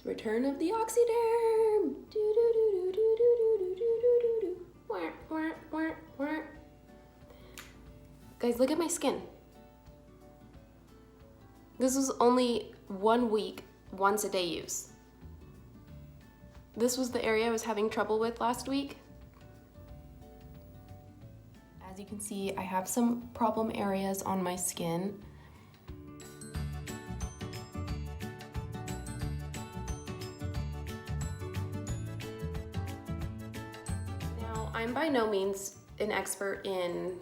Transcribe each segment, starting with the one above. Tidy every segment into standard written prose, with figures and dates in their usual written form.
Return of the OxyDerm. Guys, look at my skin. This was only 1 week, once a day use. This was the area I was having trouble with last week. As you can see, I have some problem areas on my skin. Now, I'm by no means an expert in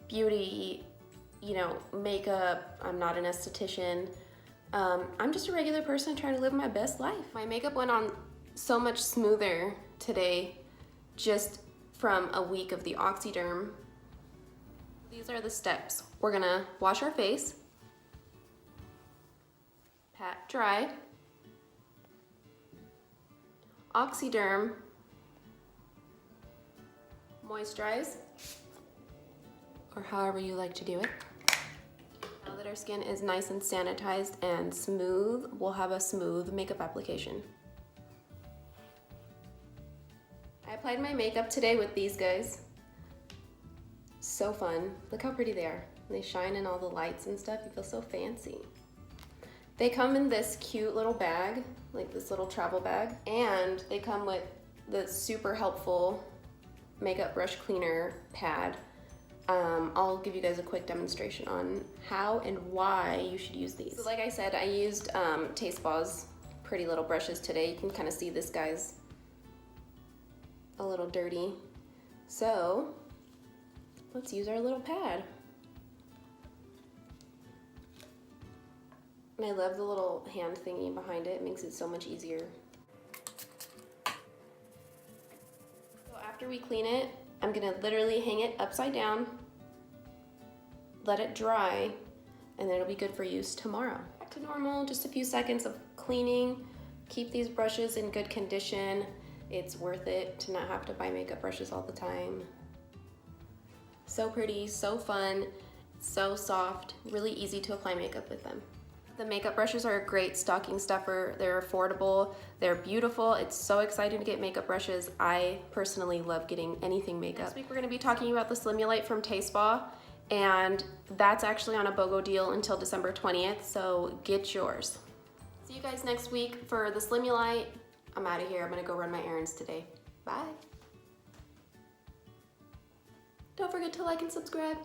beauty, makeup. I'm not an esthetician. I'm just a regular person trying to live my best life. My makeup went on so much smoother today just from a week of the OxyDerm. These are the steps. We're gonna wash our face, pat dry, OxyDerm, moisturize, or however you like to do it. Now that our skin is nice and sanitized and smooth, we'll have a smooth makeup application. I applied my makeup today with these guys. So fun. Look how pretty they are. They shine in all the lights and stuff. You feel so fancy. They come in this cute little bag, like this little travel bag, and they come with the super helpful makeup brush cleaner pad. I'll give you guys a quick demonstration on how and why you should use these. So like I said, I used TEI Spa's pretty little brushes today. You can kind of see this guy's a little dirty. So let's use our little pad. And I love the little hand thingy behind it. It makes it so much easier. So after we clean it, I'm gonna literally hang it upside down, let it dry, and then it'll be good for use tomorrow. Back to normal, just a few seconds of cleaning. Keep these brushes in good condition. It's worth it to not have to buy makeup brushes all the time. So pretty, so fun, so soft, really easy to apply makeup with them. The makeup brushes are a great stocking stuffer. They're affordable, they're beautiful. It's so exciting to get makeup brushes. I personally love getting anything makeup. This week we're gonna be talking about the Slimulite from TEI Spa, and that's actually on a BOGO deal until December 20th, so get yours. See you guys next week for the Slimulite. I'm out of here. I'm gonna go run my errands today. Bye. Don't forget to like and subscribe.